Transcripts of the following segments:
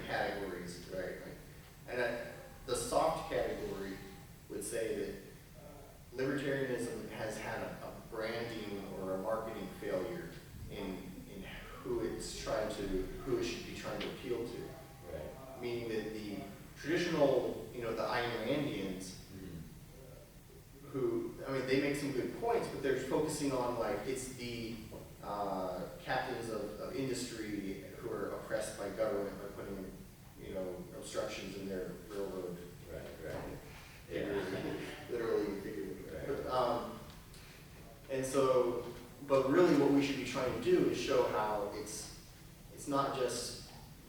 categories, right? And the soft category would say that libertarianism has had a branding or a marketing failure in who it's trying to, who it should be trying to appeal to. Right. Meaning that the traditional, the Ayn Randians, who, I mean, they make some good points, but they're focusing on like, it's the captains of industry who are oppressed by government by putting, obstructions in their railroad. Right. Yeah. Literally, figuratively. Right. And so, but really what we should be trying to do is show how it's not just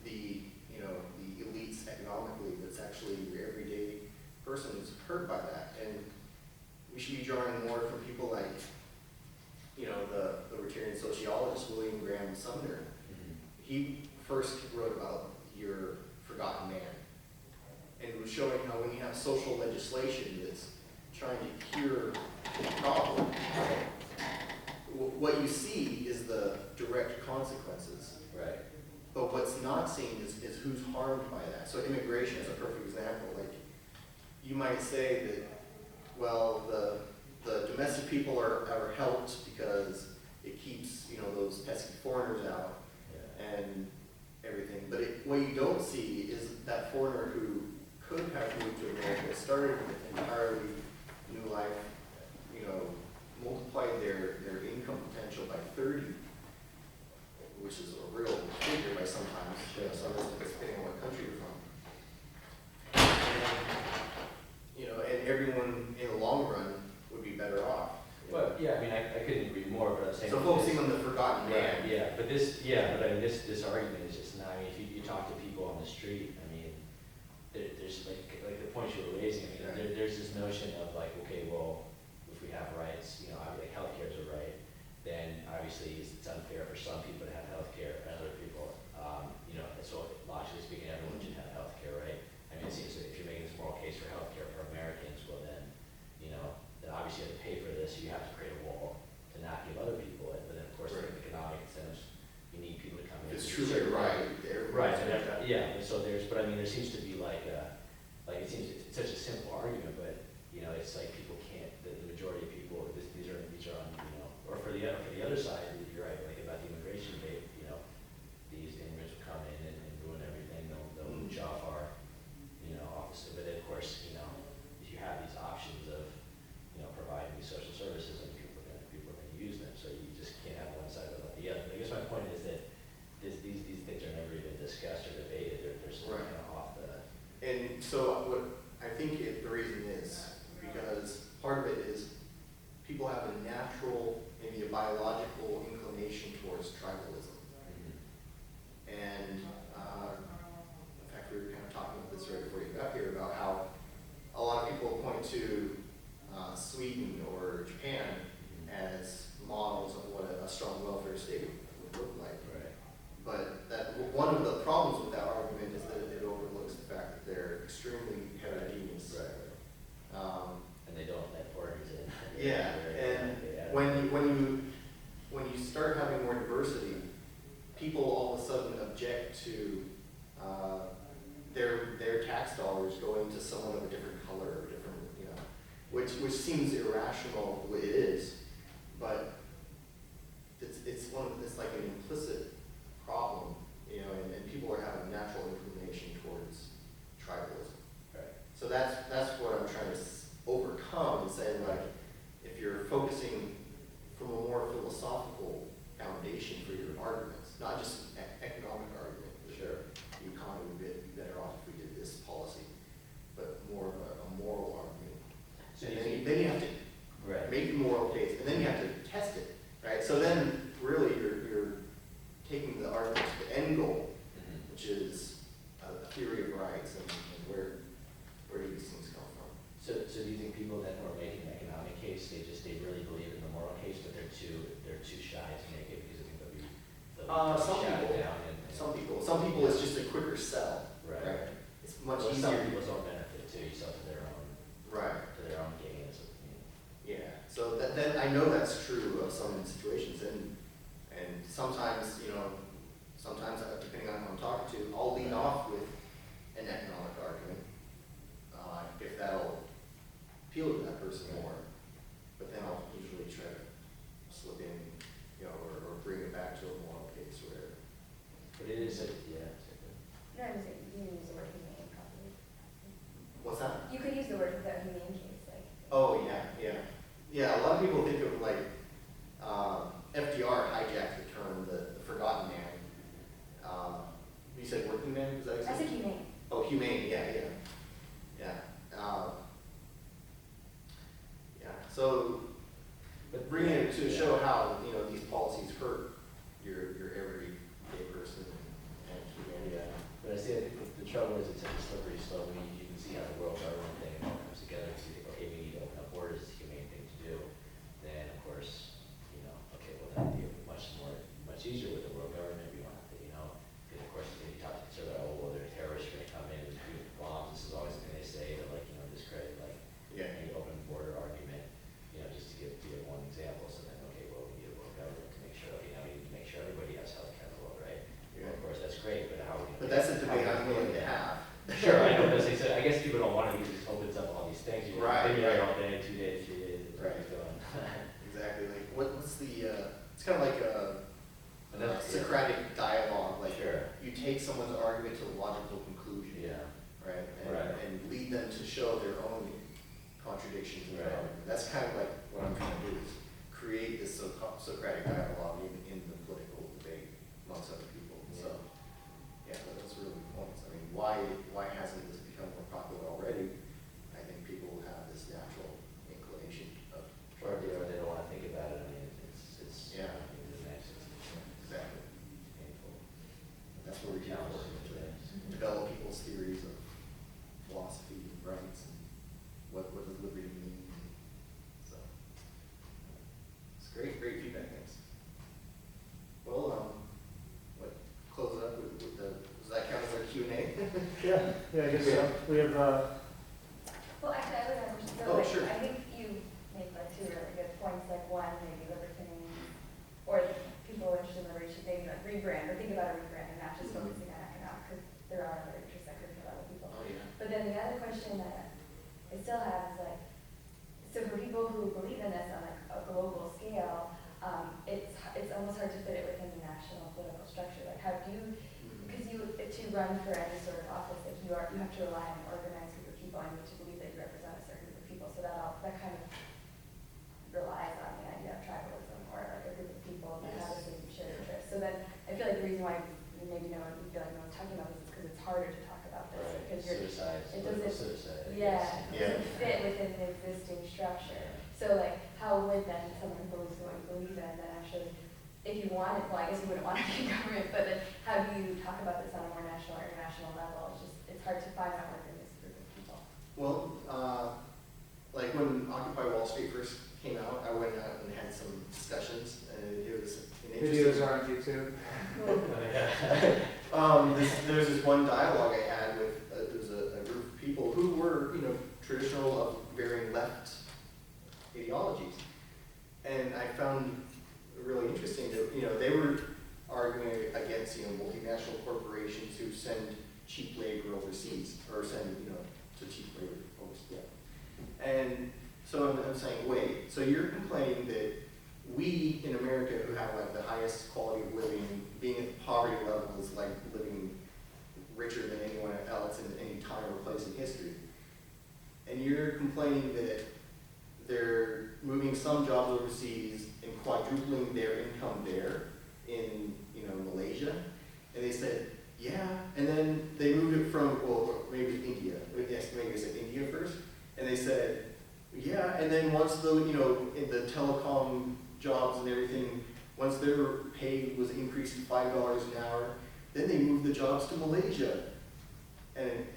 the, the elites economically, but it's actually your everyday person who's hurt by that. And we should be drawing more from people like, the libertarian sociologist William Graham Sumner. He first wrote about your forgotten man, and was showing how when you have social legislation that's trying to cure the problem, what you see is the direct consequences. Right. But what's not seen is who's harmed by that. So immigration is a perfect example. Like, you might say that, well, the domestic people are helped because it keeps, those pesky foreigners out. Yeah. And everything. But what you don't see is that foreigner who could have moved to America, started an entirely new life, multiplied their income potential by 30, which is a real figure by sometimes, depending on what country you're from. And everyone in the long run would be better off. Well, yeah, I mean, I couldn't agree more, but I'm saying. So focusing on the forgotten man. But this argument is just not, I mean, if you talk to people on the street, I mean, there's like the point you were raising, I mean, there's this notion of like, okay, well, if we have rights, like healthcare is a right, then obviously it's unfair for some people to have healthcare and other people, so logically speaking, everyone should have healthcare, right? I mean, it seems that if you're making this moral case for healthcare for Americans, well then, then obviously you have to pay for this, so you have to create a wall to not give other people it, but then of course the economic incentives, you need people to come in. It's truly right. Right, yeah, so but I mean, there seems to be like it seems it's such a simple argument, but it's like people can't, the majority of people, these are on, or for the other side, you're right, like about the immigration debate, these immigrants will come in and ruin everything, they'll mooch off our, office, but then of course, if you have these options of, providing these social services, and people are going to use them, so you just can't have one side without the other. But I guess my point is that these things are never even discussed or debated. They're sort of kind of off the. And so what I think the reason is because part of it is people have a natural, maybe a biological inclination towards tribalism. And in fact, we were kind of talking about this right before you got here about how a lot of people point to Sweden or Japan as models of what a strong welfare state would look like. Right. But that one of the problems with that argument is that it overlooks the fact that they're extremely heterogeneous. Right. And they don't let foreigners in. Yeah, and when you start having more diversity, people all of a sudden object to their tax dollars going to someone of a different color or different, which seems irrational the way it is, but it's like an implicit problem, and people are having a natural inclination towards tribalism. Right. So that's what I'm trying to overcome and saying, like, if you're focusing from a more philosophical foundation for your arguments, not just an economic argument, sure, the economy would be better off if we did this policy, but more of a moral argument. So then you have to make the moral case, and then you have to test it, right? So then really you're taking the argument to the end goal, which is a theory of rights and where do these things come from. So do you think people that are making an economic case, they really believe in the moral case, but they're too shy to make it because I think they'll be shouted down? Some people it's just a quicker sell. Right. It's much easier. easier. Some people's own benefit too, you sell to their own. Right. To their own gains. Yeah. So that I know that's true of some situations, and sometimes sometimes depending on who I'm talking to, I'll lead off with human, is that I exactly? said humane. Oh, humane, yeah. Yeah, so But bringing it to show how, these policies hurt your everyday person and humanity. Yeah, but I see, I think the trouble is it's such a slippery slope. I mean, you can see how the world government thing all comes together. If you think, okay, we need to open up borders, it's a humane thing to do. Then, of course, okay, well, that'd be much easier with the world government. We don't have to, because of course, if you talk to conservative, oh, well, there are terrorists going to come in and do bombs. This is always the thing they say to, discredit, any open border argument, just to give one example. So then, okay, well, we need a world government to make sure, now we need to make sure everybody has health care in the world, right? Yeah. Well, of course, that's great, but how are we gonna But that's a how debate are we I'm gonna willing do to that? have. Sure, I know, but I guess people don't want to because it just opens up all these things. You Right, Maybe right. all day, 2 days, 3 days, it's Right. going. Exactly, like, what's the, it's kind of like a Socratic dialogue, like, Sure. you take someone's argument to a logical conclusion. Yeah. Right? Right. And lead them to show their own contradictions in their Right. argument. That's kind of like what I'm trying to do, is create this Socratic dialogue in the political debate amongst other people. So, yeah, that's really the point. I mean, why hasn't this become more popular already? I think people have this natural inclination of Or they don't want to think about it. I mean, it's Yeah. the next, exactly. it's painful. That's where we can develop people's theories of philosophy and rights and what does liberty mean. So it's great feedback, thanks. Well, close it up with the, does that count as our Q&A? Yeah, I guess so. We have, Well, actually, I would have a question. So, Oh, sure. I think you make two really good points, one, maybe libertarians, or people interested in liberty should maybe rebrand, or think about a rebrand and not just focusing on economic, because there are other interests that could fill out with people. Oh, yeah. But then the other question that I still have is so for people who believe in this on a global scale, it's almost hard to fit it within the national political structure. How do you, because to run for any sort of office, you have to rely on an organized group of people, and you have to believe that you represent a certain group of people. So that kind of relies on the idea of tribalism, or a group of people that have the same shared interests. So then I feel like the reason why maybe no one feel like no one's talking about this is because it's harder to talk about this, Right. because Suicide, it political doesn't, suicide. I yeah, guess, it doesn't fit within the existing structure. So how would then someone who believes in what you believe in then actually, if you wanted, well, I guess you wouldn't want to be in government, but then how do you talk about this on a more national or international level? It's hard to find out within this group of people. Well, like when Occupy Wall Street first came out, I went out and had some discussions, and it was an interesting. videos are on YouTube. There's this one dialogue I had with there was a group of people who were traditional of varying left ideologies, and I found it really interesting that they were arguing against multinational corporations who send cheap labor overseas, or send to cheap labor overseas. Yeah. And so I'm saying, wait, so you're complaining that we in America, who have the highest quality of living, being at the poverty level is like living richer than anyone else in any time or place in history, and you're complaining that they're moving some jobs overseas and quadrupling their income there in Malaysia, and they said, yeah, and then they moved it from, well, maybe India, yes, maybe they said India first, and they said, yeah, and then once the in the telecom jobs and everything, once their pay was increased to $5 an hour, then they moved the jobs to Malaysia.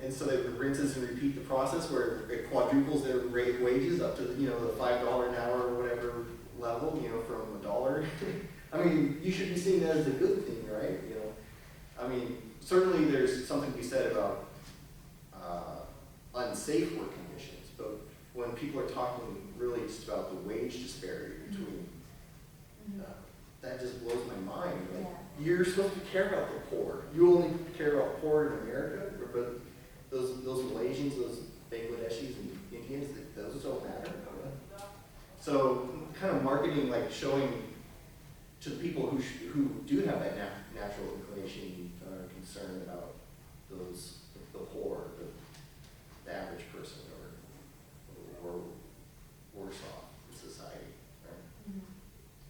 And so they rinses and repeat the process where it quadruples their wages up to the $5 an hour or whatever level, from $1. I mean, you should be seeing that as a good thing, right? I mean, certainly there's something to be said about unsafe work conditions, but when people are talking really just about the wage disparity between, that just blows my mind. You're supposed to care about the poor. You only care about poor in America, but those Malaysians, those Bangladeshis and Indians, those don't matter. So kind of marketing, showing to the people who do have that natural inclination or concern about the poor, the average person, or worse off in society, right?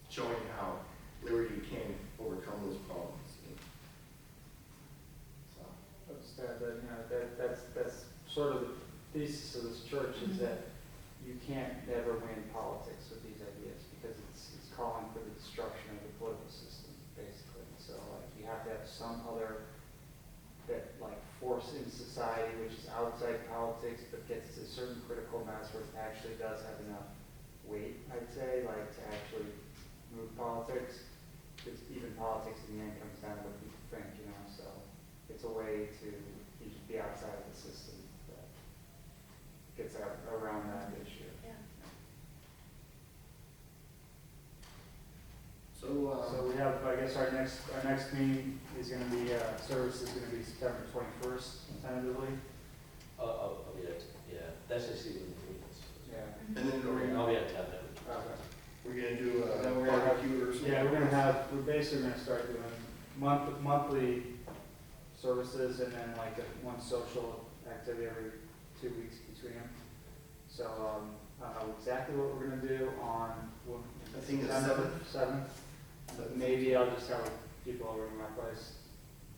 Showing how liberty can overcome those problems. So, said, that, you know, that's sort of the thesis of this church, is that you can't ever win politics with these ideas, because it's calling for the destruction of the political system, basically. So like you have to have some other that like force in society which is outside politics but gets to a certain critical mass where it actually does have enough weight, I'd say, like to actually move politics. Because even politics in the end comes down to what people think, you know, so it's a way to be outside of the system that gets out around that issue. Yeah. So, So we have, I guess our next meeting is gonna be, service is gonna be September 21st, tentatively. I'll be there, yeah, that's just the meetings. Yeah. and then I'll be out of town then. Okay. we're gonna do Then a we're gonna have- barbecue or something. Yeah, we're basically gonna start doing monthly services and then like one social activity every 2 weeks between them. So, I don't know exactly what we're gonna do on, I think it's September 7th. But maybe I'll just have people over in my place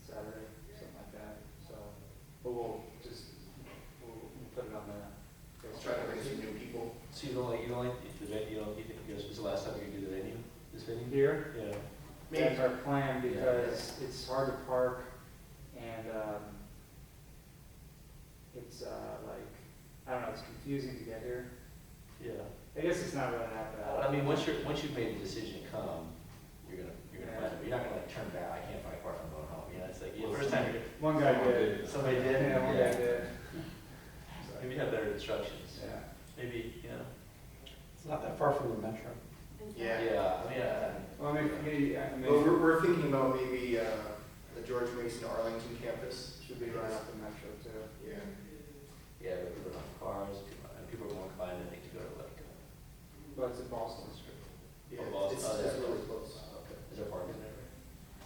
Saturday, something like that, so, but we'll put it on the. Let's try to bring some new people. So you don't like the venue, you think, was the last time you do the venue, this venue? Here, Yeah. that's our plan, because it's hard to park, and, it's, like, I don't know, it's confusing to get here. Yeah. I guess it's not really that bad. I mean, once you've made the decision to come, you're gonna find it, but you're not gonna like turn back, I can't find a park, I'm going home, you know, it's like, the first time you're. One guy did. Somebody did? Yeah, one guy did. Maybe have better instructions, Yeah. maybe, you know. It's not that far from the metro. Yeah. Yeah, I mean, Well, maybe, Well, we're thinking about maybe the George Mason Arlington campus. should be right off the metro too. Yeah. yeah, but people don't have cars, people are more inclined, I think, to go to like, But it's in Boston. Yeah, Oh, it's that's really close. okay, is there parking there?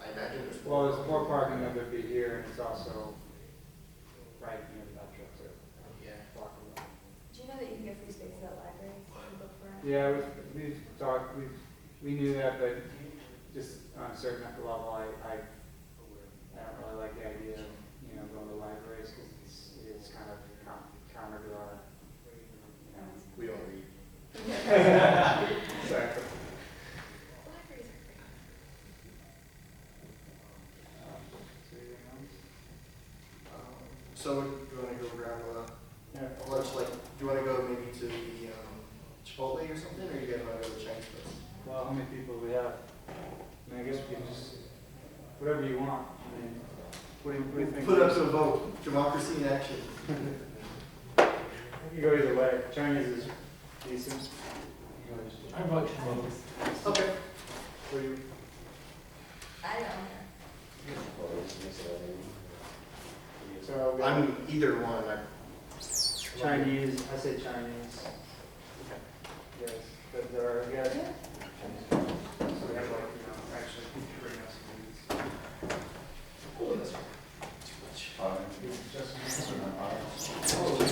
I imagine there's. Well, there's more parking than there'd be here, and it's also right near the metro too. Yeah. Do you know that you can get free space at libraries and look for it? Yeah, we've talked, we knew that, but just on a certain level, I don't really like the idea of, you know, going to libraries, because it's kind of counter to our, you know. We don't read. Exactly. Libraries are great. So anything else? So do you want to go grab Yeah. a lunch? Like, do you want to go maybe to the Chipotle or something, or you guys want to go to the Chinese place? Well, how many people do we have? I mean, I guess we can just, whatever you want. I mean, what do you think? Put up to a vote. Democracy in action. You go either way. Chinese is decent. I vote Chipotle. Okay. What do you? I don't know. Well, just mix it up, maybe. So we I'm either one. Chinese. I say Chinese. Yes, but there are, I guess. So we have like, you know, actually bring us some Oh, that's these.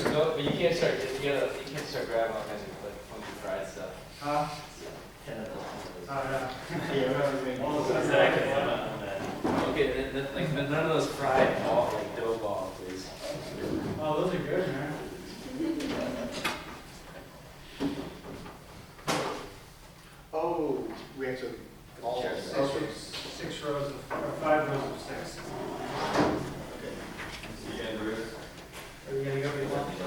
No, but you can't start grabbing all kinds of like funky fried stuff. Huh? 10 of those. Yeah. Yeah, Exactly. Okay, then none of those fried ball, like dough balls, please. Oh, those are good, man. Oh, we have to all. Sure. Okay. 6 rows of, or 5 rows of 6. Okay. Are you gonna go get lunch?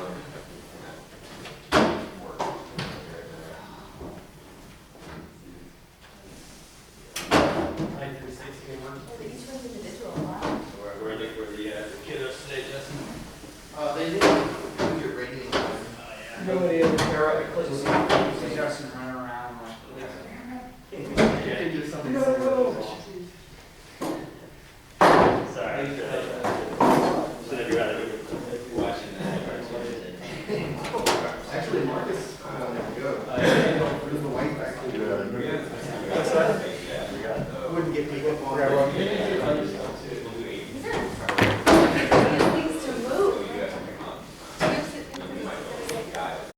Well, each one's individual, wow. Where are the kiddos today, Justin? They didn't get ready in time. Nobody ever care. See Justin running around like. They do something. Sorry. Should have rather watching that. Actually, Marcus wanted to go. Where's the white back? What's that? Wouldn't get people on. Yeah, well,